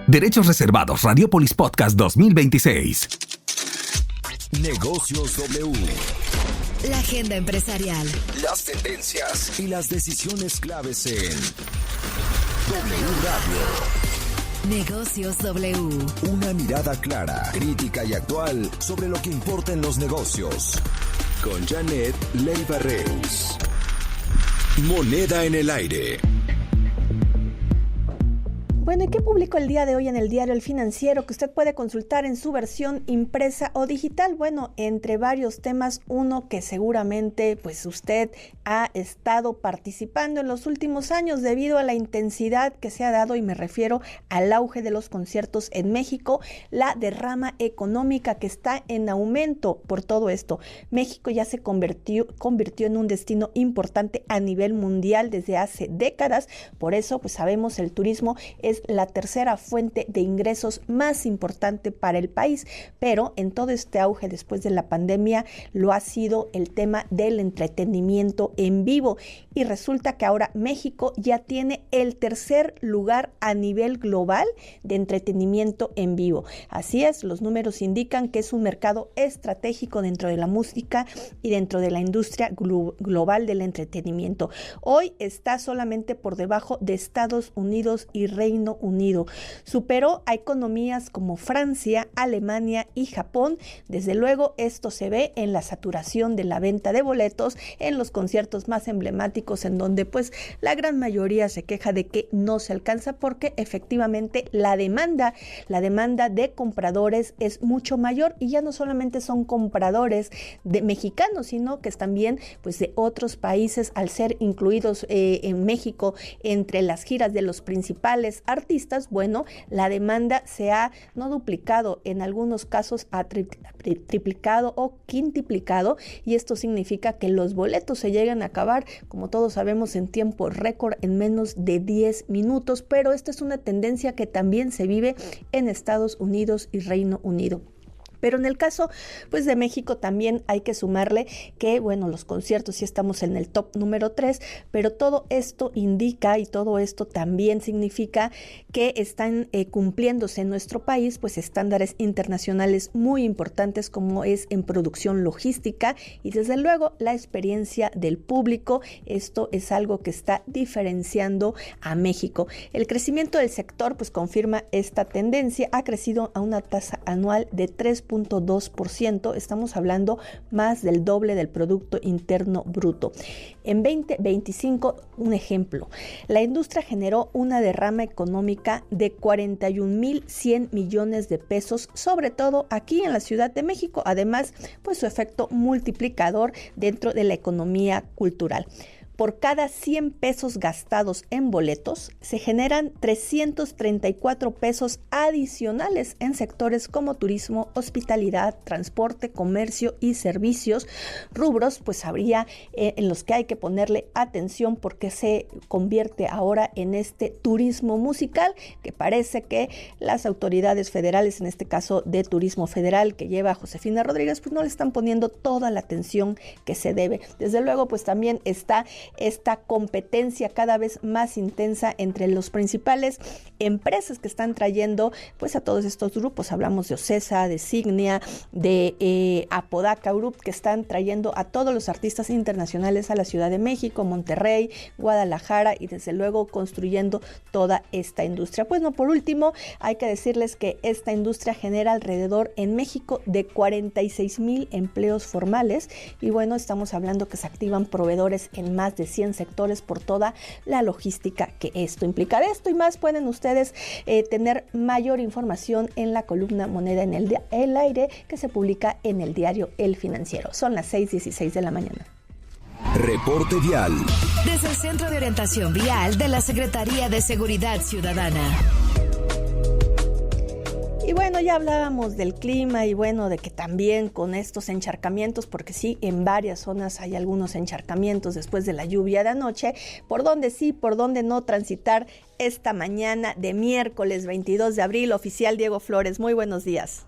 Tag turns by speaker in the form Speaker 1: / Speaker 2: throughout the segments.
Speaker 1: Derechos reservados. Radiopolis Podcast 2026.
Speaker 2: Negocios W.
Speaker 3: La agenda empresarial.
Speaker 2: Las tendencias y las decisiones claves en W Radio.
Speaker 3: Negocios W.
Speaker 2: Una mirada clara, crítica y actual sobre lo que importa en los negocios. Con Janet Leiva Reus. Moneda en el aire.
Speaker 4: Bueno, ¿y qué publicó el día de hoy en el diario El Financiero que usted puede consultar en su versión impresa o digital? Bueno, entre varios temas, uno que seguramente pues usted ha estado participando en los últimos años debido a la intensidad que se ha dado, y me refiero al auge de los conciertos en México, la derrama económica que está en aumento por todo esto. México ya se convirtió en un destino importante a nivel mundial desde hace décadas, por eso pues sabemos el turismo es la tercera fuente de ingresos más importante para el país, pero en todo este auge después de la pandemia lo ha sido el tema del entretenimiento en vivo, y resulta que ahora México ya tiene el tercer lugar a nivel global de entretenimiento en vivo. Así es, los números indican que es un mercado estratégico dentro de la música y dentro de la industria global del entretenimiento. Hoy está solamente por debajo de Estados Unidos y Reino Unido. Superó a economías como Francia, Alemania y Japón. Desde luego, esto se ve en la saturación de la venta de boletos en los conciertos más emblemáticos, en donde pues la gran mayoría se queja de que no se alcanza porque efectivamente la demanda de compradores es mucho mayor, y ya no solamente son compradores de mexicanos, sino que también pues de otros países, al ser incluidos en México entre las giras de los principales artistas. Bueno, la demanda se ha no duplicado, en algunos casos ha triplicado o quintuplicado, y esto significa que los boletos se llegan a acabar, como todos sabemos, en tiempo récord, en menos de 10 minutos, pero esta es una tendencia que también se vive en Estados Unidos y Reino Unido. Pero en el caso pues de México también hay que sumarle que, bueno, los conciertos sí estamos en el top número 3, pero todo esto indica y todo esto también significa que están cumpliéndose en nuestro país pues estándares internacionales muy importantes, como es en producción logística y desde luego la experiencia del público. Esto es algo que está diferenciando a México. El crecimiento del sector pues confirma esta tendencia, ha crecido a una tasa anual de 3.2%, estamos hablando más del doble del Producto Interno Bruto. En 2025, un ejemplo, la industria generó una derrama económica de 41,100 millones de pesos, sobre todo aquí en la Ciudad de México, además, pues su efecto multiplicador dentro de la economía cultural. Por cada 100 pesos gastados en boletos, se generan 334 pesos adicionales en sectores como turismo, hospitalidad, transporte, comercio y servicios. Rubros, pues habría en los que hay que ponerle atención porque se convierte ahora en este turismo musical, que parece que las autoridades federales, en este caso de Turismo Federal, que lleva a Josefina Rodríguez, pues no le están poniendo toda la atención que se debe. Desde luego, pues también está esta competencia cada vez más intensa entre los principales empresas que están trayendo pues a todos estos grupos. Hablamos de Ocesa, de Signia, de Apodaca Group, que están trayendo a todos los artistas internacionales a la Ciudad de México, Monterrey, Guadalajara, y desde luego construyendo toda esta industria. Pues no, por último, hay que decirles que esta industria genera alrededor en México de 46,000 empleos formales, y bueno, estamos hablando que se activan proveedores en más de 100 sectores por toda la logística que esto implica. De esto y más pueden ustedes tener mayor información en la columna Moneda en el aire, que se publica en el diario El Financiero. Son las 6:16 de la mañana.
Speaker 2: Reporte vial.
Speaker 3: Desde el Centro de Orientación Vial de la Secretaría de Seguridad Ciudadana.
Speaker 4: Y bueno, ya hablábamos del clima y bueno, de que también con estos encharcamientos, porque sí, en varias zonas hay algunos encharcamientos después de la lluvia de anoche, por donde sí, por donde no transitar esta mañana de miércoles 22 de abril. Oficial Diego Flores, muy buenos días.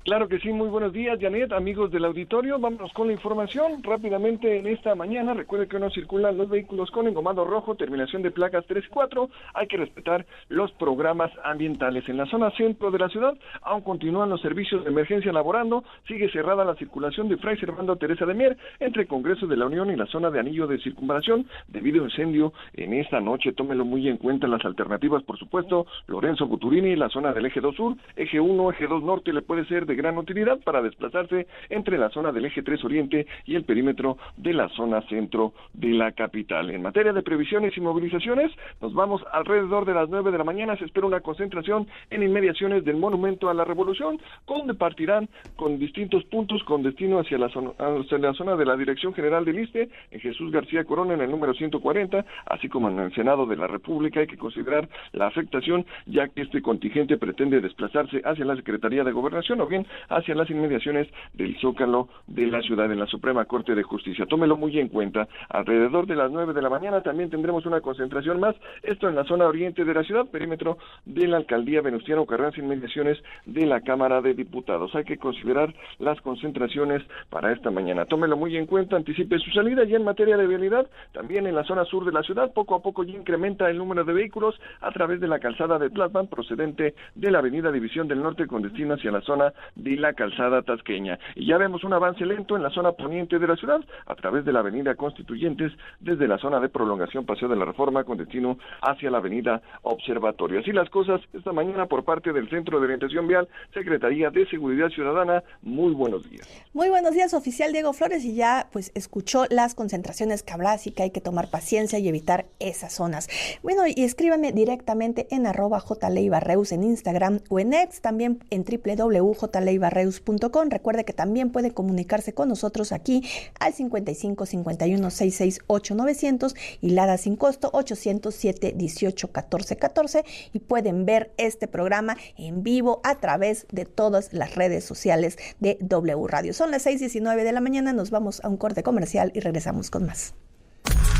Speaker 5: Claro que sí, muy buenos días, Janet, amigos del auditorio. Vámonos con la información rápidamente en esta mañana. Recuerde que no circulan los vehículos con engomado rojo, terminación de placas 3 y 4. Hay que respetar los programas ambientales. En la zona centro de la ciudad aún continúan los servicios de emergencia laborando. Sigue cerrada la circulación de Fray Servando Teresa de Mier entre Congreso de la Unión y la zona de Anillo de Circunvalación debido a incendio en esta noche. Tómelo muy en cuenta. Las alternativas, por supuesto, Lorenzo Buturini, la zona del eje 2 sur, eje 1, eje 2 norte, le puede ser de gran utilidad para desplazarse entre la zona del eje 3 oriente y el perímetro de la zona centro de la capital. En materia de previsiones y movilizaciones, nos vamos alrededor de las 9 de la mañana. Se espera una concentración en inmediaciones del Monumento a la Revolución, donde partirán con distintos puntos con destino hacia la zona de la Dirección General del ISSSTE, en Jesús García Corona, en el número 140, así como en el Senado de la República. Hay que considerar la afectación, ya que este contingente pretende desplazarse hacia la Secretaría de Gobernación o bien hacia las inmediaciones del Zócalo de la ciudad en la Suprema Corte de Justicia. Tómelo muy en cuenta. Alrededor de las 9 de la mañana también tendremos una concentración más, esto en la zona oriente de la ciudad, perímetro de la Alcaldía Venustiano Carranza, inmediaciones de la Cámara de Diputados. Hay que considerar las concentraciones para esta mañana. Tómelo muy en cuenta, anticipe su salida. Y en materia de vialidad, también en la zona sur de la ciudad, poco a poco ya incrementa el número de vehículos a través de la calzada de Tlalpan, procedente de la avenida División del Norte con destino hacia la zona de la calzada tasqueña. Y ya vemos un avance lento en la zona poniente de la ciudad, a través de la avenida Constituyentes, desde la zona de prolongación Paseo de la Reforma con destino hacia la avenida Observatorio. Así las cosas esta mañana por parte del Centro de Orientación Vial, Secretaría de Seguridad Ciudadana. Muy buenos días.
Speaker 4: Muy buenos días, oficial Diego Flores, y ya pues escuchó las concentraciones que habrá, así que hay que tomar paciencia y evitar esas zonas. Bueno, y escríbame directamente en @jleibarreus en Instagram o en X, también en www.jleibarreus.com. Recuerde que también puede comunicarse con nosotros aquí al 55 51 66 8900 y Lada sin costo 807 18 14 14, y pueden ver este programa en vivo a través de todas las redes sociales de W Radio. Son las 6:19 de la mañana, nos vamos a un corte comercial y regresamos con más.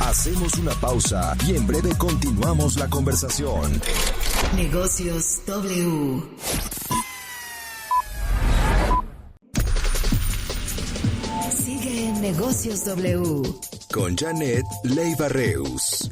Speaker 2: Hacemos una pausa y en breve continuamos la conversación.
Speaker 3: Negocios W. Sigue en Negocios W.
Speaker 2: Con Janet Leiva-Reus.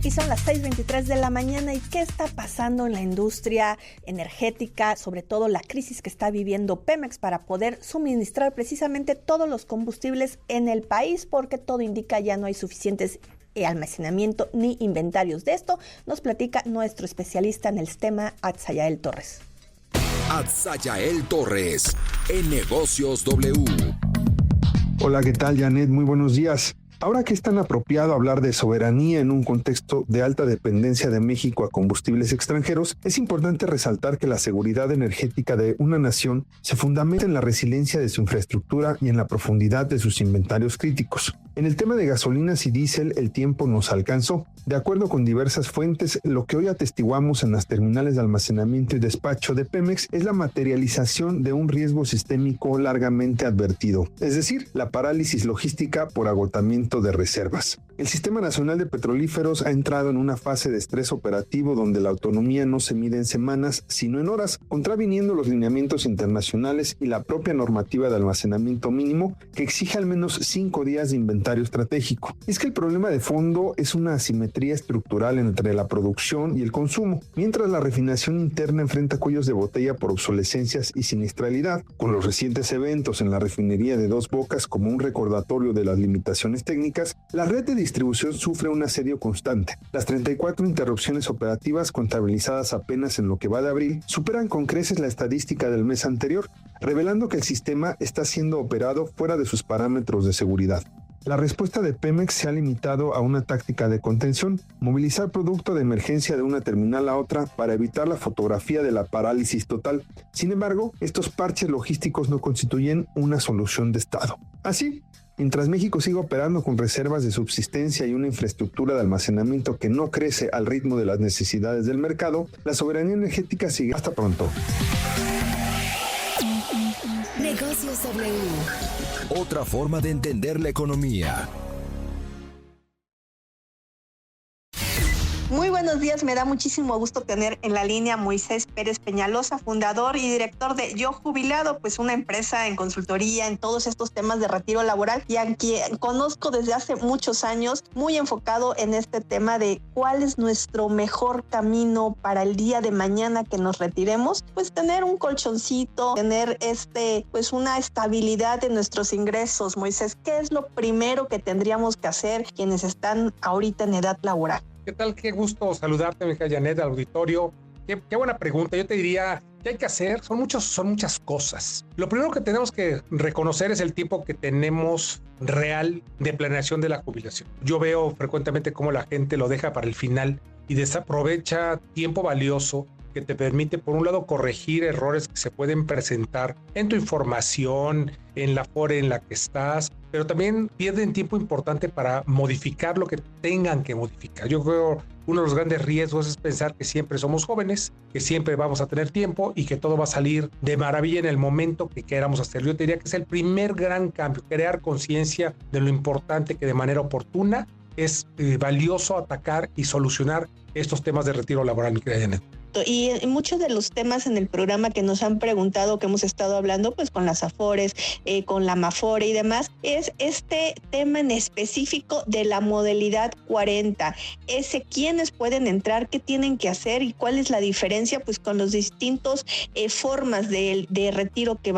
Speaker 4: Y son las 6:23 de la mañana. ¿Y qué está pasando en la industria energética? Sobre todo la crisis que está viviendo Pemex para poder suministrar precisamente todos los combustibles en el país, porque todo indica ya no hay suficientes almacenamiento ni inventarios. De esto nos platica nuestro especialista en el tema, Atzayael Torres.
Speaker 2: Atzayael Torres, en Negocios W.
Speaker 6: Hola, ¿qué tal, Janet? Muy buenos días. Ahora que es tan apropiado hablar de soberanía en un contexto de alta dependencia de México a combustibles extranjeros, es importante resaltar que la seguridad energética de una nación se fundamenta en la resiliencia de su infraestructura y en la profundidad de sus inventarios críticos. En el tema de gasolinas y diésel, el tiempo nos alcanzó. De acuerdo con diversas fuentes, lo que hoy atestiguamos en las terminales de almacenamiento y despacho de Pemex es la materialización de un riesgo sistémico largamente advertido, es decir, la parálisis logística por agotamiento de reservas. El Sistema Nacional de Petrolíferos ha entrado en una fase de estrés operativo donde la autonomía no se mide en semanas, sino en horas, contraviniendo los lineamientos internacionales y la propia normativa de almacenamiento mínimo que exige al menos 5 días de inventario estratégico. Es que el problema de fondo es una asimetría estructural entre la producción y el consumo, mientras la refinación interna enfrenta cuellos de botella por obsolescencias y siniestralidad, con los recientes eventos en la refinería de Dos Bocas como un recordatorio de las limitaciones técnicas. La red de distribución sufre un asedio constante. Las 34 interrupciones operativas contabilizadas apenas en lo que va de abril superan con creces la estadística del mes anterior, revelando que el sistema está siendo operado fuera de sus parámetros de seguridad. La respuesta de Pemex se ha limitado a una táctica de contención, movilizar producto de emergencia de una terminal a otra para evitar la fotografía de la parálisis total. Sin embargo, estos parches logísticos no constituyen una solución de Estado. Así, mientras México siga operando con reservas de subsistencia y una infraestructura de almacenamiento que no crece al ritmo de las necesidades del mercado, la soberanía energética sigue. Hasta pronto.
Speaker 3: Negocios W.
Speaker 2: Otra forma de entender la economía.
Speaker 7: Muy buenos días, me da muchísimo gusto tener en la línea Moisés Pérez Peñalosa, fundador y director de Yo Jubilado, pues una empresa en consultoría en todos estos temas de retiro laboral y a quien conozco desde hace muchos años, muy enfocado en este tema de cuál es nuestro mejor camino para el día de mañana que nos retiremos, pues tener un colchoncito, tener pues una estabilidad en nuestros ingresos. Moisés, ¿qué es lo primero que tendríamos que hacer quienes están ahorita en edad laboral?
Speaker 8: ¿Qué tal? Qué gusto saludarte, mi querida Janet, al auditorio. Qué buena pregunta. Yo te diría, ¿qué hay que hacer? Son muchas cosas. Lo primero que tenemos que reconocer es el tiempo que tenemos real de planeación de la jubilación. Yo veo frecuentemente cómo la gente lo deja para el final y desaprovecha tiempo valioso que te permite, por un lado, corregir errores que se pueden presentar en tu información, en la fora en la que estás, pero también pierden tiempo importante para modificar lo que tengan que modificar. Yo creo uno de los grandes riesgos es pensar que siempre somos jóvenes, que siempre vamos a tener tiempo y que todo va a salir de maravilla en el momento que queramos hacerlo. Yo te diría que es el primer gran cambio, crear conciencia de lo importante que de manera oportuna es valioso atacar y solucionar estos temas de retiro laboral, mi querida Janet.
Speaker 7: Y muchos de los temas en el programa que nos han preguntado, que hemos estado hablando pues con las AFORES, con la AMAFORE y demás, es este tema en específico de la modalidad 40. ¿Quiénes pueden entrar? ¿Qué tienen que hacer? ¿Y cuál es la diferencia pues con los distintos formas de retiro que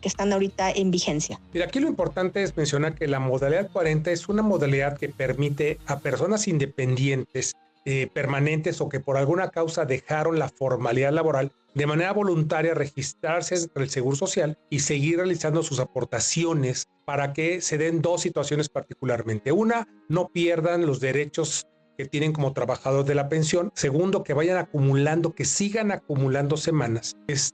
Speaker 7: están ahorita en vigencia?
Speaker 8: Mira, aquí lo importante es mencionar que la modalidad 40 es una modalidad que permite a personas independientes permanentes o que por alguna causa dejaron la formalidad laboral de manera voluntaria registrarse entre el Seguro Social y seguir realizando sus aportaciones para que se den dos situaciones particularmente. Una, no pierdan los derechos que tienen como trabajadores de la pensión. Segundo, que vayan acumulando, que sigan acumulando semanas. Es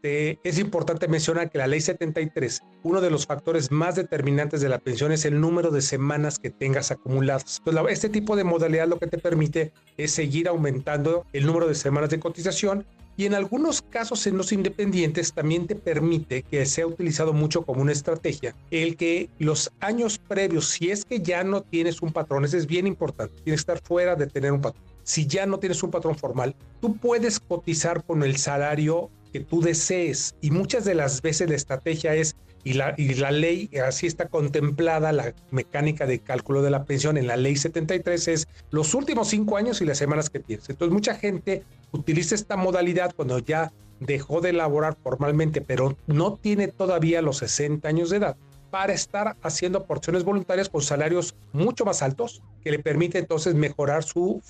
Speaker 8: importante mencionar que la Ley 73, uno de los factores más determinantes de la pensión es el número de semanas que tengas acumuladas. Entonces, este tipo de modalidad lo que te permite es seguir aumentando el número de semanas de cotización. Y en algunos casos en los independientes también te permite, que sea utilizado mucho como una estrategia, el que los años previos, si es que ya no tienes un patrón, eso es bien importante, tienes que estar fuera de tener un patrón. Si ya no tienes un patrón formal, tú puedes cotizar con el salario que tú desees y muchas de las veces la estrategia es, y la ley, así está contemplada la mecánica de cálculo de la pensión en la Ley 73, es los últimos 5 años y las semanas que tienes. Entonces mucha gente utiliza esta modalidad cuando ya dejó de laborar formalmente, pero no tiene todavía los 60 años de edad, para estar haciendo aportaciones voluntarias con salarios mucho más altos, que le permite entonces mejorar su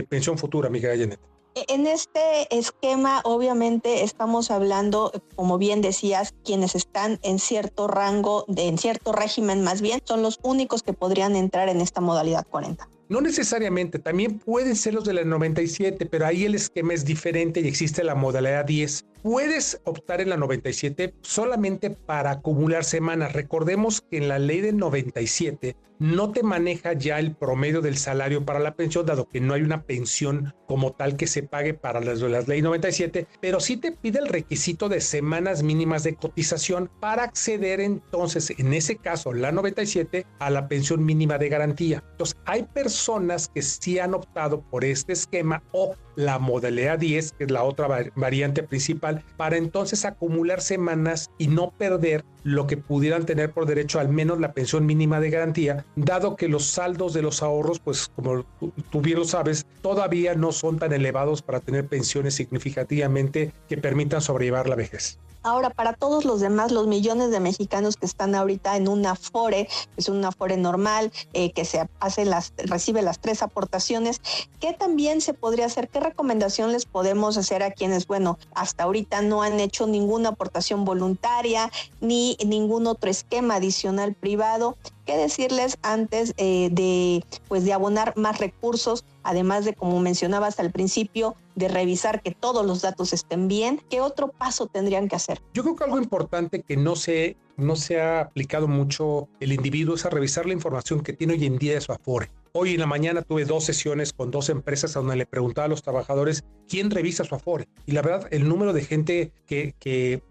Speaker 8: pensión futura, mi querida Janet.
Speaker 7: En este esquema, obviamente, estamos hablando, como bien decías, quienes están en cierto rango, en cierto régimen más bien, son los únicos que podrían entrar en esta modalidad 40.
Speaker 8: No necesariamente, también pueden ser los de la 97, pero ahí el esquema es diferente y existe la modalidad 10. Puedes optar en la 97 solamente para acumular semanas. Recordemos que en la ley del 97 no te maneja ya el promedio del salario para la pensión, dado que no hay una pensión como tal que se pague para las ley 97, pero sí te pide el requisito de semanas mínimas de cotización para acceder entonces, en ese caso, la 97, a la pensión mínima de garantía. Entonces, hay personas que sí han optado por este esquema o la modalidad 10, que es la otra variante principal, para entonces acumular semanas y no perder lo que pudieran tener por derecho, al menos la pensión mínima de garantía, dado que los saldos de los ahorros, pues como tú bien lo sabes, todavía no son tan elevados para tener pensiones significativamente que permitan sobrellevar la vejez.
Speaker 7: Ahora, para todos los demás, los millones de mexicanos que están ahorita en una AFORE, es una AFORE normal, que recibe las 3 aportaciones, ¿qué también se podría hacer? ¿Qué recomendación les podemos hacer a quienes, hasta ahorita no han hecho ninguna aportación voluntaria ni ningún otro esquema adicional privado? ¿Qué decirles antes de abonar más recursos? Además de, como mencionabas al principio, de revisar que todos los datos estén bien. ¿Qué otro paso tendrían que hacer?
Speaker 8: Yo creo que algo importante que no se ha aplicado mucho el individuo es a revisar la información que tiene hoy en día de su AFORE. Hoy en la mañana tuve 2 sesiones con 2 empresas donde le preguntaba a los trabajadores quién revisa su Afore. Y la verdad, el número de gente que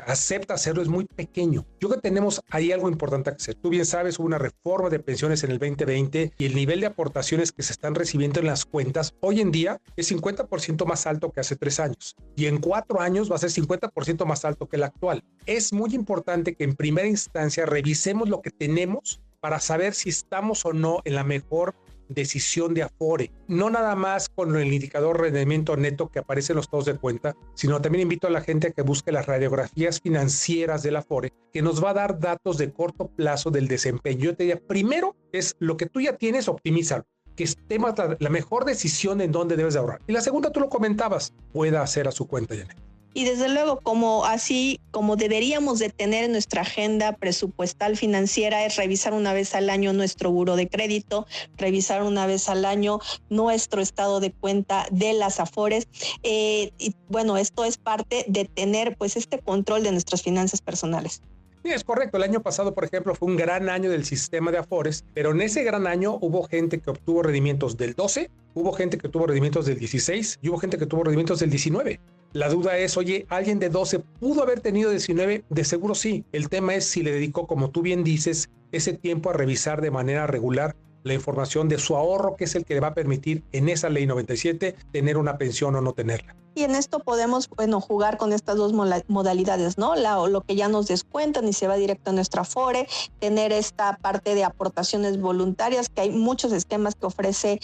Speaker 8: acepta hacerlo es muy pequeño. Yo creo que tenemos ahí algo importante que hacer. Tú bien sabes, hubo una reforma de pensiones en el 2020 y el nivel de aportaciones que se están recibiendo en las cuentas hoy en día es 50% más alto que hace 3 años. Y en 4 años va a ser 50% más alto que el actual. Es muy importante que en primera instancia revisemos lo que tenemos para saber si estamos o no en la mejor decisión de Afore. No nada más con el indicador rendimiento neto que aparece en los estados de cuenta, sino también invito a la gente a que busque las radiografías financieras del Afore, que nos va a dar datos de corto plazo del desempeño. Yo te diría, primero es lo que tú ya tienes, optimízalo, que estemos la mejor decisión en dónde debes de ahorrar. Y la segunda, tú lo comentabas, pueda hacer a su cuenta, Janet.
Speaker 7: Y desde luego, como deberíamos de tener en nuestra agenda presupuestal financiera, es revisar una vez al año nuestro buro de crédito, revisar una vez al año nuestro estado de cuenta de las Afores. Y bueno, esto es parte de tener pues este control de nuestras finanzas personales.
Speaker 8: Sí, es correcto. El año pasado, por ejemplo, fue un gran año del sistema de Afores, pero en ese gran año hubo gente que obtuvo rendimientos del 12, hubo gente que tuvo rendimientos del 16 y hubo gente que tuvo rendimientos del 19. La duda es, oye, ¿alguien de 12 pudo haber tenido 19? De seguro sí. El tema es si le dedicó, como tú bien dices, ese tiempo a revisar de manera regular la información de su ahorro, que es el que le va a permitir en esa ley 97 tener una pensión o no tenerla.
Speaker 7: Y en esto podemos, jugar con estas dos modalidades, ¿no? Lo que ya nos descuentan y se va directo a nuestra Afore, tener esta parte de aportaciones voluntarias, que hay muchos esquemas que ofrece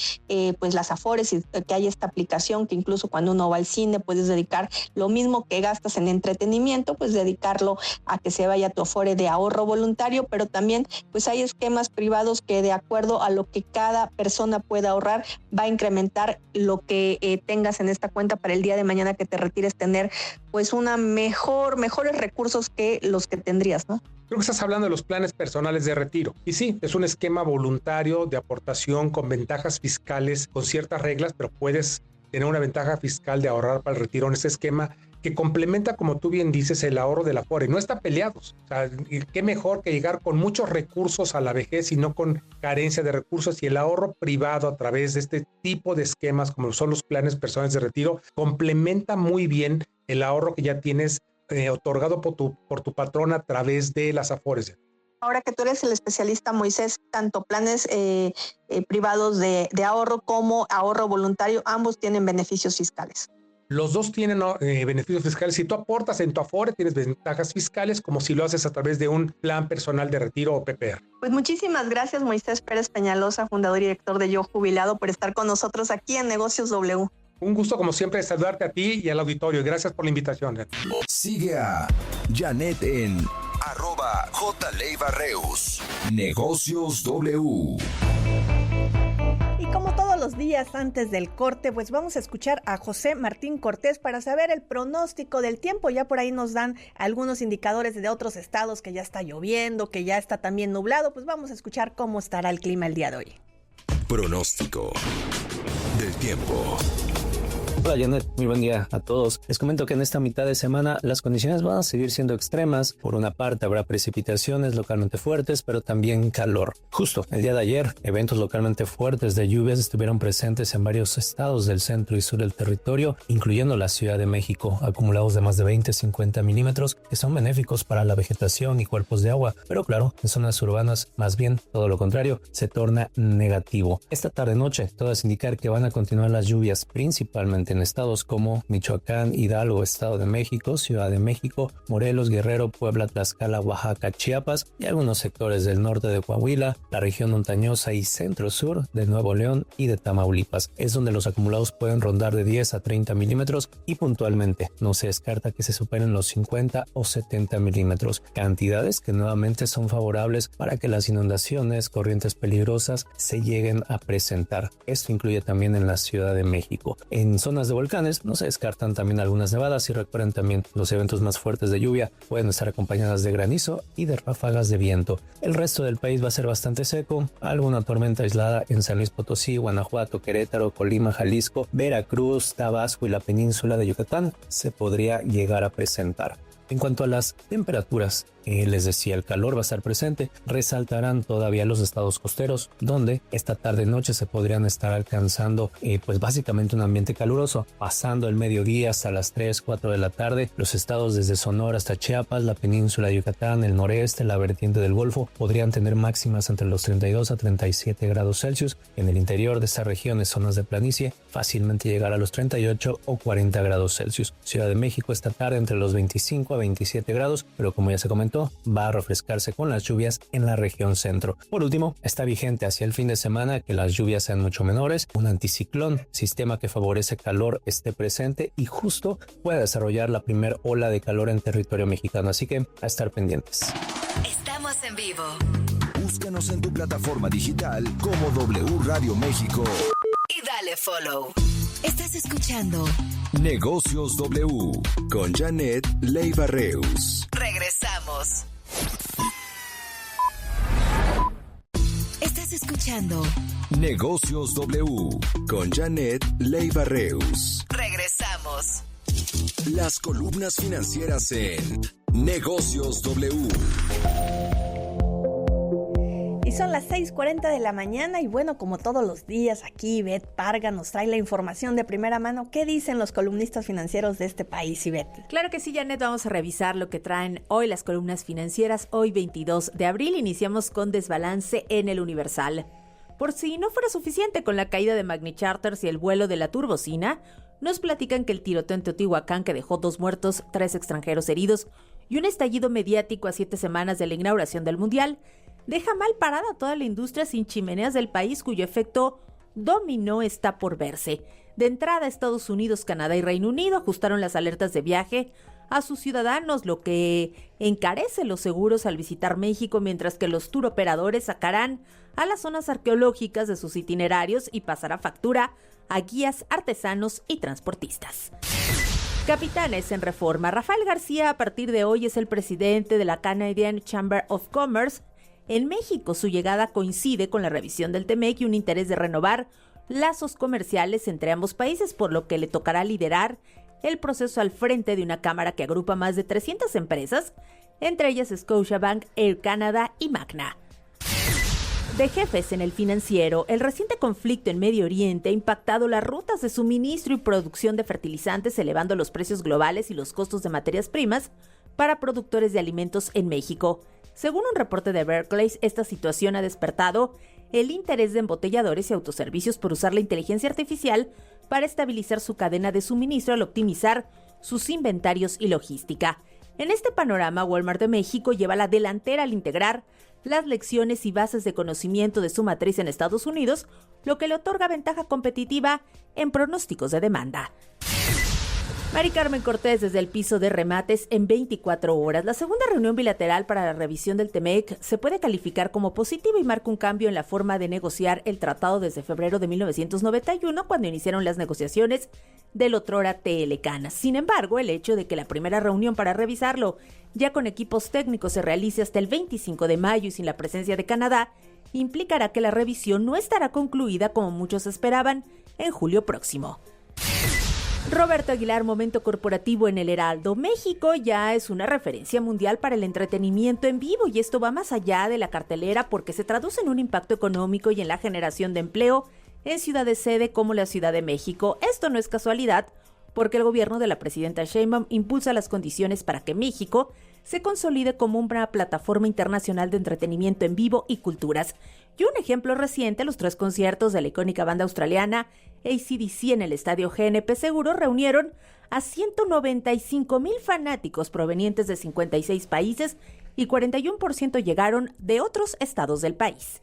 Speaker 7: pues las Afores, y que hay esta aplicación que incluso cuando uno va al cine puedes dedicar lo mismo que gastas en entretenimiento, pues dedicarlo a que se vaya a tu Afore de ahorro voluntario, pero también pues hay esquemas privados que de acuerdo a lo que cada persona pueda ahorrar va a incrementar lo que tengas en esta cuenta para el día de mañana que te retires, tener pues mejores recursos que los que tendrías, ¿no?
Speaker 8: Creo que estás hablando de los planes personales de retiro. Y sí, es un esquema voluntario de aportación con ventajas fiscales, con ciertas reglas, pero puedes tener una ventaja fiscal de ahorrar para el retiro en ese esquema que complementa, como tú bien dices, el ahorro de la Afore. No está peleados. O sea, qué mejor que llegar con muchos recursos a la vejez y no con carencia de recursos. Y el ahorro privado a través de este tipo de esquemas, como son los planes personales de retiro, complementa muy bien el ahorro que ya tienes otorgado por tu patrón a través de las Afores.
Speaker 7: Ahora que tú eres el especialista, Moisés, tanto planes privados de ahorro como ahorro voluntario, ambos tienen beneficios fiscales.
Speaker 8: Los dos tienen beneficios fiscales. Si tú aportas en tu Afore, tienes ventajas fiscales, como si lo haces a través de un plan personal de retiro o PPR.
Speaker 7: Pues muchísimas gracias, Moisés Pérez Peñalosa, fundador y director de Yo Jubilado, por estar con nosotros aquí en Negocios W.
Speaker 8: Un gusto, como siempre, saludarte a ti y al auditorio. Gracias por la invitación.
Speaker 2: Sigue a Janet en @JLeibarreus. Negocios W.
Speaker 4: Y como todos los días antes del corte, pues vamos a escuchar a José Martín Cortés para saber el pronóstico del tiempo. Ya por ahí nos dan algunos indicadores de otros estados, que ya está lloviendo, que ya está también nublado. Pues vamos a escuchar cómo estará el clima el día de hoy.
Speaker 2: Pronóstico del tiempo.
Speaker 9: Hola Janet, muy buen día a todos. Les comento que en esta mitad de semana las condiciones van a seguir siendo extremas. Por una parte habrá precipitaciones localmente fuertes, pero también calor. Justo el día de ayer, eventos localmente fuertes de lluvias estuvieron presentes en varios estados del centro y sur del territorio, incluyendo la Ciudad de México, acumulados de más de 20-50 milímetros, que son benéficos para la vegetación y cuerpos de agua. Pero claro, en zonas urbanas, más bien todo lo contrario, se torna negativo. Esta tarde-noche, todo es indicar que van a continuar las lluvias, principalmente en estados como Michoacán, Hidalgo, Estado de México, Ciudad de México, Morelos, Guerrero, Puebla, Tlaxcala, Oaxaca, Chiapas y algunos sectores del norte de Coahuila, la región montañosa y centro-sur de Nuevo León y de Tamaulipas. Es donde los acumulados pueden rondar de 10 a 30 milímetros y puntualmente no se descarta que se superen los 50 o 70 milímetros, cantidades que nuevamente son favorables para que las inundaciones, corrientes peligrosas se lleguen a presentar. Esto incluye también en la Ciudad de México. En zonas de volcanes no se descartan también algunas nevadas y recuerden también los eventos más fuertes de lluvia pueden estar acompañadas de granizo y de ráfagas de viento. El resto del país va a ser bastante seco, alguna tormenta aislada en San Luis Potosí, Guanajuato, Querétaro, Colima, Jalisco, Veracruz, Tabasco y la península de Yucatán se podría llegar a presentar. En cuanto a las temperaturas, les decía, el calor va a estar presente. Resaltarán todavía los estados costeros, donde esta tarde-noche se podrían estar alcanzando pues básicamente un ambiente caluroso, pasando el mediodía hasta las 3, 4 de la tarde. Los estados desde Sonora hasta Chiapas, la península de Yucatán, el noreste, la vertiente del Golfo, podrían tener máximas entre los 32 a 37 grados Celsius. En el interior de estas regiones, zonas de planicie, fácilmente llegar a los 38 o 40 grados Celsius. Ciudad de México esta tarde entre los 25 a 27 grados, pero como ya se comentó, va a refrescarse con las lluvias en la región centro. Por último, está vigente hacia el fin de semana que las lluvias sean mucho menores, un anticiclón, sistema que favorece calor, esté presente y justo pueda desarrollar la primera ola de calor en territorio mexicano, así que a estar pendientes.
Speaker 3: Estamos en vivo.
Speaker 2: Búscanos en tu plataforma digital como W Radio México.
Speaker 3: Y dale follow. Estás escuchando
Speaker 2: Negocios W con Janet Leiva Reus.
Speaker 3: Regresamos. Estás escuchando
Speaker 2: Negocios W con Janet Leiva Reus.
Speaker 3: Regresamos.
Speaker 2: Las columnas financieras en Negocios W.
Speaker 4: Y son las 6:40 de la mañana y bueno, como todos los días aquí, Ivette Parga nos trae la información de primera mano. ¿Qué dicen los columnistas financieros de este país, Ivette?
Speaker 10: Claro que sí, Janet, vamos a revisar lo que traen hoy las columnas financieras. Hoy 22 de abril iniciamos con desbalance en el Universal. Por si no fuera suficiente con la caída de Magni Charters y el vuelo de la turbocina, nos platican que el tiroteo en Teotihuacán, que dejó 2 muertos, 3 extranjeros heridos y un estallido mediático a 7 semanas de la inauguración del Mundial, deja mal parada a toda la industria sin chimeneas del país, cuyo efecto dominó está por verse. De entrada, Estados Unidos, Canadá y Reino Unido ajustaron las alertas de viaje a sus ciudadanos, lo que encarece los seguros al visitar México, mientras que los tour operadores sacarán a las zonas arqueológicas de sus itinerarios y pasará factura a guías, artesanos y transportistas. Capitanes en reforma. Rafael García a partir de hoy es el presidente de la Canadian Chamber of Commerce. En México, su llegada coincide con la revisión del TEMEC y un interés de renovar lazos comerciales entre ambos países, por lo que le tocará liderar el proceso al frente de una cámara que agrupa más de 300 empresas, entre ellas Scotiabank, Air Canada y Magna. De jefes en el financiero, el reciente conflicto en Medio Oriente ha impactado las rutas de suministro y producción de fertilizantes, elevando los precios globales y los costos de materias primas para productores de alimentos en México. Según un reporte de Barclays, esta situación ha despertado el interés de embotelladores y autoservicios por usar la inteligencia artificial para estabilizar su cadena de suministro al optimizar sus inventarios y logística. En este panorama, Walmart de México lleva la delantera al integrar las lecciones y bases de conocimiento de su matriz en Estados Unidos, lo que le otorga ventaja competitiva en pronósticos de demanda. Mari Carmen Cortés desde el piso de remates en 24 horas. La segunda reunión bilateral para la revisión del TEMEC se puede calificar como positiva y marca un cambio en la forma de negociar el tratado desde febrero de 1991, cuando iniciaron las negociaciones del otrora TLCAN. Sin embargo, el hecho de que la primera reunión para revisarlo, ya con equipos técnicos, se realice hasta el 25 de mayo y sin la presencia de Canadá, implicará que la revisión no estará concluida como muchos esperaban en julio próximo. Roberto Aguilar, momento corporativo en el Heraldo. México ya es una referencia mundial para el entretenimiento en vivo y esto va más allá de la cartelera porque se traduce en un impacto económico y en la generación de empleo en ciudades sede como la Ciudad de México. Esto no es casualidad porque el gobierno de la presidenta Sheinbaum impulsa las condiciones para que México se consolide como una plataforma internacional de entretenimiento en vivo y culturas. Y un ejemplo reciente, los 3 conciertos de la icónica banda australiana AC/DC en el estadio GNP Seguros reunieron a 195,000 fanáticos provenientes de 56 países y 41% llegaron de otros estados del país.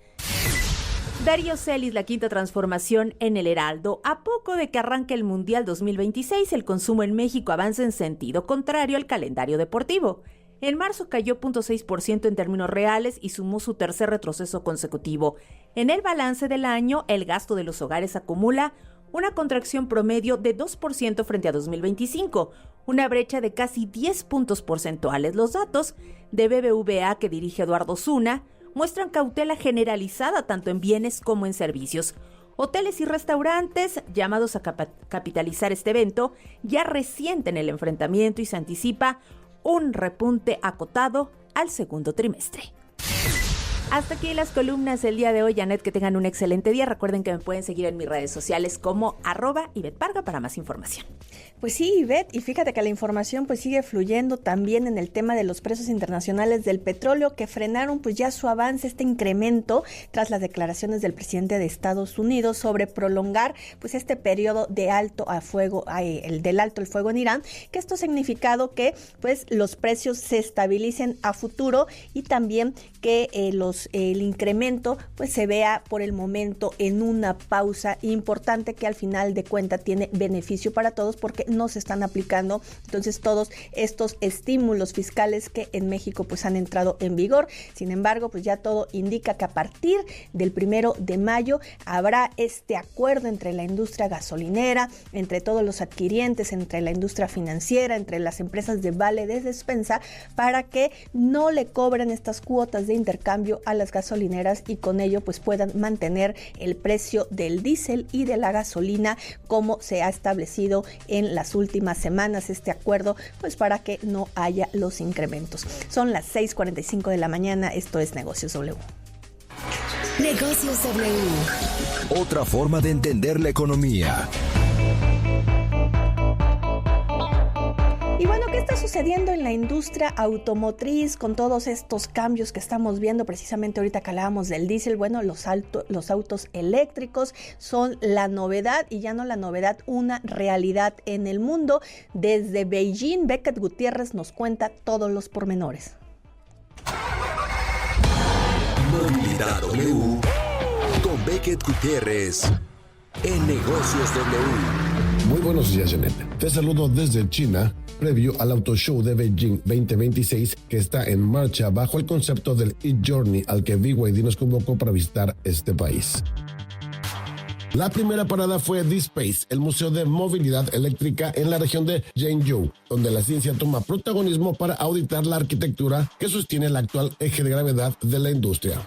Speaker 10: Darío Celis, la quinta transformación en el Heraldo. A poco de que arranque el Mundial 2026, el consumo en México avanza en sentido contrario al calendario deportivo. En marzo cayó 0.6% en términos reales y sumó su tercer retroceso consecutivo. En el balance del año, el gasto de los hogares acumula una contracción promedio de 2% frente a 2025, una brecha de casi 10 puntos porcentuales. Los datos de BBVA que dirige Eduardo Zuna muestran cautela generalizada tanto en bienes como en servicios. Hoteles y restaurantes, llamados a capitalizar este evento, ya resienten el enfrentamiento y se anticipa un repunte acotado al segundo trimestre. Hasta aquí las columnas del día de hoy, Janet, que tengan un excelente día. Recuerden que me pueden seguir en mis redes sociales como @IvetteParga para más información.
Speaker 4: Pues sí, Ivette, y fíjate que la información pues sigue fluyendo también en el tema de los precios internacionales del petróleo, que frenaron pues ya su avance, este incremento, tras las declaraciones del presidente de Estados Unidos sobre prolongar pues este periodo de alto al fuego en Irán, que esto ha significado que pues los precios se estabilicen a futuro y también que el incremento pues se vea por el momento en una pausa importante, que al final de cuentas tiene beneficio para todos porque no se están aplicando entonces todos estos estímulos fiscales que en México pues han entrado en vigor. Sin embargo, pues ya todo indica que a partir del 1 de mayo habrá este acuerdo entre la industria gasolinera, entre todos los adquirientes, entre la industria financiera, entre las empresas de vale de despensa, para que no le cobren estas cuotas de intercambio a las gasolineras y con ello pues puedan mantener el precio del diésel y de la gasolina como se ha establecido en las últimas semanas, este acuerdo pues para que no haya los incrementos. Son las 6:45 de la mañana, esto es Negocios W.
Speaker 3: Negocios W.
Speaker 2: Otra forma de entender la economía.
Speaker 4: Y bueno, ¿qué está sucediendo en la industria automotriz con todos estos cambios que estamos viendo? Precisamente ahorita que hablábamos del diésel, bueno, los autos eléctricos son la novedad, y ya no la novedad, una realidad en el mundo. Desde Beijing, Beckett Gutiérrez nos cuenta todos los pormenores.
Speaker 2: Movilidad W con Beckett Gutiérrez en Negocios W.
Speaker 11: Muy buenos días, Janet. Te saludo desde China, previo al Auto Show de Beijing 2026, que está en marcha bajo el concepto del e-Journey al que BYD nos convocó para visitar este país. La primera parada fue D-Space, el museo de movilidad eléctrica en la región de Zhengzhou, donde la ciencia toma protagonismo para auditar la arquitectura que sostiene el actual eje de gravedad de la industria.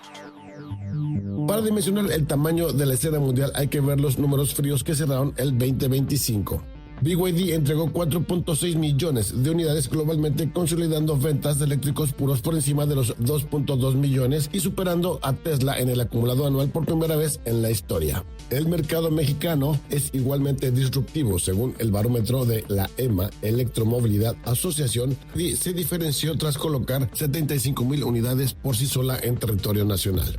Speaker 11: Para dimensionar el tamaño de la escena mundial hay que ver los números fríos que cerraron el 2025. BYD entregó 4.6 millones de unidades globalmente, consolidando ventas de eléctricos puros por encima de los 2.2 millones y superando a Tesla en el acumulado anual por primera vez en la historia. El mercado mexicano es igualmente disruptivo. Según el barómetro de la EMA, Electromovilidad Asociación, se diferenció tras colocar 75,000 unidades por sí sola en territorio nacional.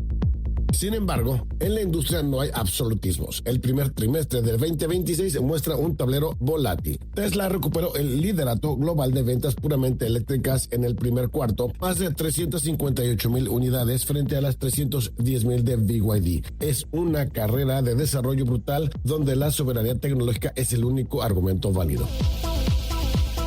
Speaker 11: Sin embargo, en la industria no hay absolutismos. El primer trimestre del 2026 muestra un tablero volátil. Tesla recuperó el liderato global de ventas puramente eléctricas en el primer cuarto, más de 358,000 unidades frente a las 310,000 de BYD. Es una carrera de desarrollo brutal donde la soberanía tecnológica es el único argumento válido.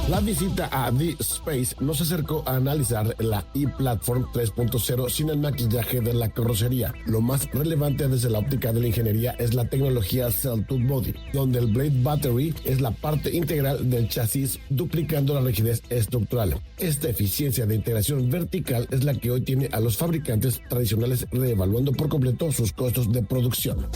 Speaker 11: La visita a D-Space nos acercó a analizar la e-Platform 3.0 sin el maquillaje de la carrocería. Lo más relevante desde la óptica de la ingeniería es la tecnología Cell-to-Body, donde el Blade Battery es la parte integral del chasis, duplicando la rigidez estructural. Esta eficiencia de integración vertical es la que hoy tiene a los fabricantes tradicionales reevaluando por completo sus costos de producción.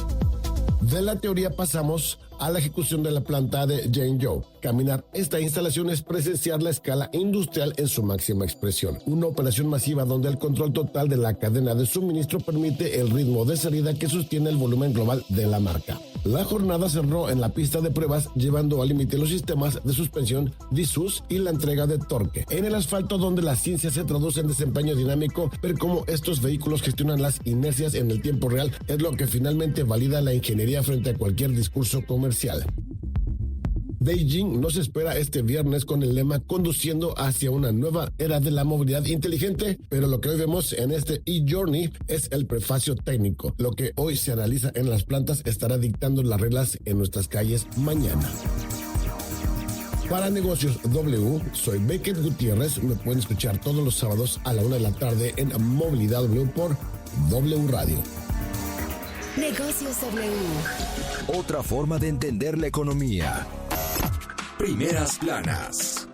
Speaker 11: De la teoría pasamos a la ejecución de la planta de Zhengzhou. Caminar esta instalación es presenciar la escala industrial en su máxima expresión. Una operación masiva donde el control total de la cadena de suministro permite el ritmo de salida que sostiene el volumen global de la marca. La jornada cerró en la pista de pruebas, llevando al límite los sistemas de suspensión DiSUS y la entrega de torque. En el asfalto, donde la ciencia se traduce en desempeño dinámico, ver cómo estos vehículos gestionan las inercias en el tiempo real es lo que finalmente valida la ingeniería frente a cualquier discurso comercial. Beijing nos espera este viernes con el lema conduciendo hacia una nueva era de la movilidad inteligente, pero lo que hoy vemos en este e-Journey es el prefacio técnico. Lo que hoy se analiza en las plantas estará dictando las reglas en nuestras calles mañana. Para Negocios W, soy Beckett Gutiérrez. Me pueden escuchar todos los sábados a la 1 de la tarde en Movilidad W por W Radio.
Speaker 3: Negocios W.
Speaker 2: Otra forma de entender la economía. Primeras planas.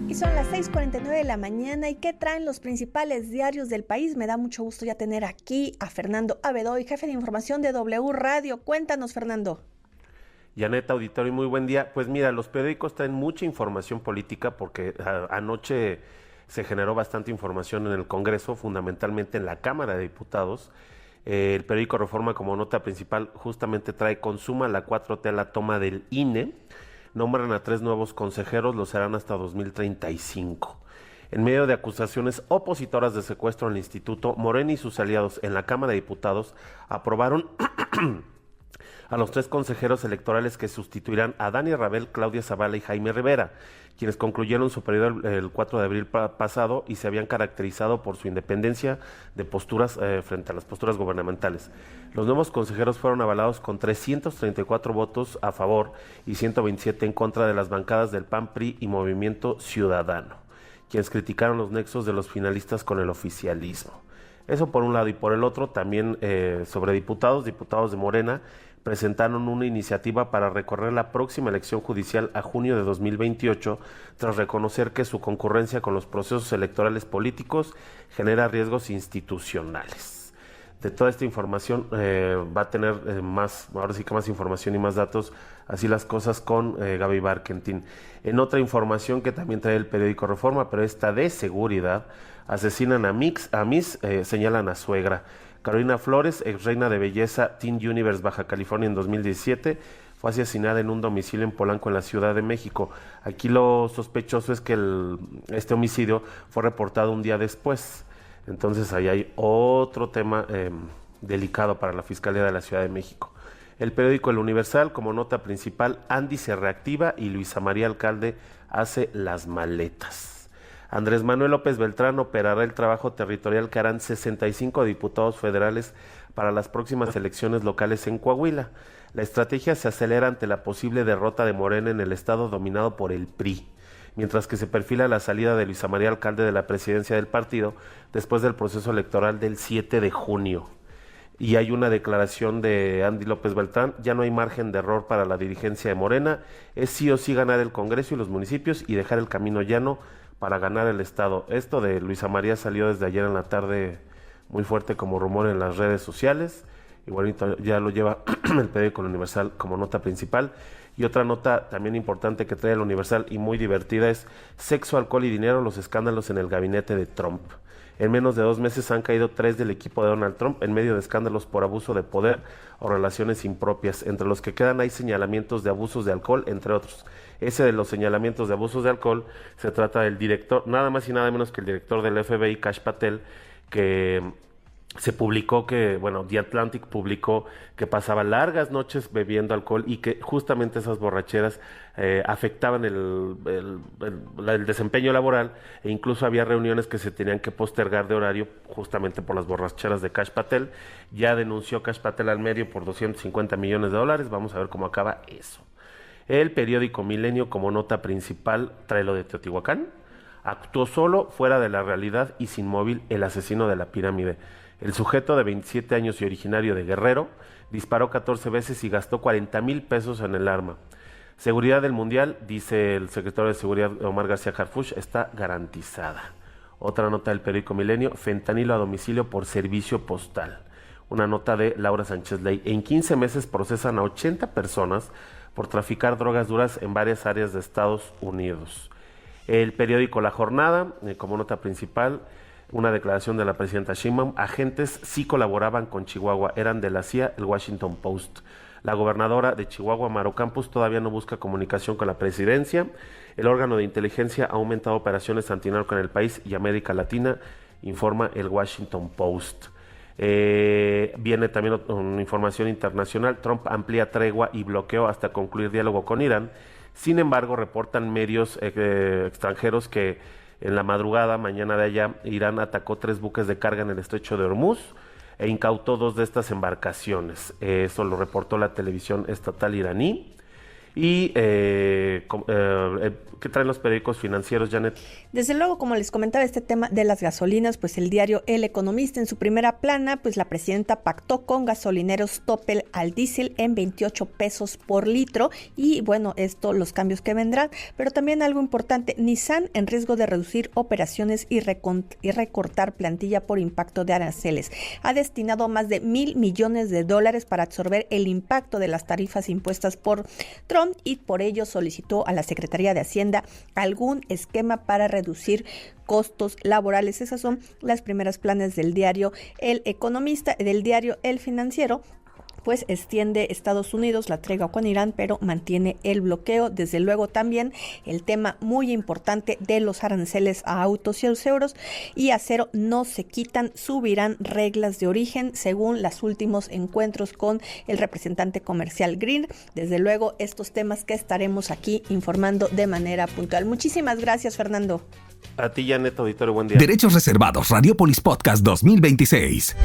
Speaker 4: Y son las 6:49 de la mañana. ¿Y qué traen los principales diarios del país? Me da mucho gusto ya tener aquí a Fernando Abedoy, jefe de información de W Radio. Cuéntanos, Fernando.
Speaker 12: Janet, auditorio, muy buen día. Pues mira, los periódicos traen mucha información política porque anoche se generó bastante información en el Congreso, fundamentalmente en la Cámara de Diputados. El periódico Reforma, como nota principal, justamente trae: consuma la 4T a la toma del INE. Nombran a 3 nuevos consejeros, lo serán hasta 2035. En medio de acusaciones opositoras de secuestro al instituto, Morena y sus aliados en la Cámara de Diputados aprobaron a los 3 consejeros electorales que sustituirán a Dani Rabel, Claudia Zavala y Jaime Rivera, quienes concluyeron su periodo el 4 de abril pasado y se habían caracterizado por su independencia de posturas frente a las posturas gubernamentales. Los nuevos consejeros fueron avalados con 334 votos a favor y 127 en contra de las bancadas del PAN, PRI y Movimiento Ciudadano, quienes criticaron los nexos de los finalistas con el oficialismo. Eso por un lado, y por el otro también sobre diputados de Morena presentaron una iniciativa para recorrer la próxima elección judicial a junio de 2028, tras reconocer que su concurrencia con los procesos electorales políticos genera riesgos institucionales. De toda esta información va a tener ahora sí que más información y más datos, así las cosas, con Gaby Barkentin. En otra información que también trae el periódico Reforma, pero esta de seguridad: asesinan a Miss, señalan a suegra. Carolina Flores, ex reina de belleza Teen Universe Baja California en 2017, fue asesinada en un domicilio en Polanco, en la Ciudad de México. Aquí lo sospechoso es que este homicidio fue reportado un día después. Entonces ahí hay otro tema delicado para la Fiscalía de la Ciudad de México. El periódico El Universal, como nota principal: Andy se reactiva y Luisa María Alcalde hace las maletas. Andrés Manuel López Beltrán operará el trabajo territorial que harán 65 diputados federales para las próximas elecciones locales en Coahuila. La estrategia se acelera ante la posible derrota de Morena en el estado dominado por el PRI, mientras que se perfila la salida de Luisa María Alcalde de la presidencia del partido después del proceso electoral del 7 de junio. Y hay una declaración de Andy López Beltrán: ya no hay margen de error para la dirigencia de Morena, es sí o sí ganar el Congreso y los municipios y dejar el camino llano para ganar el estado. Esto de Luisa María salió desde ayer en la tarde muy fuerte como rumor en las redes sociales, y bueno, ya lo lleva el periódico El Universal como nota principal. Y otra nota también importante que trae El Universal y muy divertida es: sexo, alcohol y dinero, los escándalos en el gabinete de Trump. En menos de 2 meses han caído 3 del equipo de Donald Trump en medio de escándalos por abuso de poder o relaciones impropias. Entre los que quedan hay señalamientos de abusos de alcohol, entre otros. Ese de los señalamientos de abusos de alcohol se trata del director, nada más y nada menos que el director del FBI, Kash Patel, que se publicó que, The Atlantic publicó que pasaba largas noches bebiendo alcohol y que justamente esas borracheras afectaban el desempeño laboral, e incluso había reuniones que se tenían que postergar de horario justamente por las borracheras de Kash Patel. Ya denunció Kash Patel al medio por $250 millones. Vamos a ver cómo acaba eso. El periódico Milenio, como nota principal, trae lo de Teotihuacán. Actuó solo, fuera de la realidad y sin móvil, el asesino de la pirámide. El sujeto, de 27 años y originario de Guerrero, disparó 14 veces y gastó 40,000 pesos en el arma. Seguridad del Mundial, dice el secretario de Seguridad Omar García Harfuch, está garantizada. Otra nota del periódico Milenio: fentanilo a domicilio por servicio postal. Una nota de Laura Sánchez Ley: en 15 meses procesan a 80 personas por traficar drogas duras en varias áreas de Estados Unidos. El periódico La Jornada, como nota principal, una declaración de la presidenta Sheinbaum: agentes sí colaboraban con Chihuahua, eran de la CIA. El Washington Post: la gobernadora de Chihuahua, Maro Campos, todavía no busca comunicación con la presidencia. El órgano de inteligencia ha aumentado operaciones antinarco en el país y América Latina, informa el Washington Post. Viene también una información internacional: Trump amplía tregua y bloqueo hasta concluir diálogo con Irán. Sin embargo, reportan medios extranjeros que en la madrugada, mañana de allá, Irán atacó 3 buques de carga en el estrecho de Hormuz e incautó 2 de estas embarcaciones. Eso lo reportó la televisión estatal iraní. Y ¿qué traen los periódicos financieros, Janet?
Speaker 4: Desde luego, como les comentaba, este tema de las gasolinas, pues el diario El Economista en su primera plana, pues la presidenta pactó con gasolineros tope al diésel en 28 pesos por litro y bueno, los cambios que vendrán, pero también algo importante, Nissan en riesgo de reducir operaciones y recortar plantilla por impacto de aranceles. Ha destinado más de $1,000 millones para absorber el impacto de las tarifas impuestas por Trump y por ello solicitó a la Secretaría de Hacienda algún esquema para reducir costos laborales. Esas son las primeras planas del diario El Economista, del diario El Financiero. Pues extiende Estados Unidos la tregua con Irán, pero mantiene el bloqueo. Desde luego también el tema muy importante de los aranceles a autos y euros y acero no se quitan, subirán reglas de origen según los últimos encuentros con el representante comercial Green. Desde luego estos temas que estaremos aquí informando de manera puntual. Muchísimas gracias, Fernando.
Speaker 12: A ti, Janet, auditorio, buen día.
Speaker 1: Derechos reservados, Radiopolis Podcast 2026.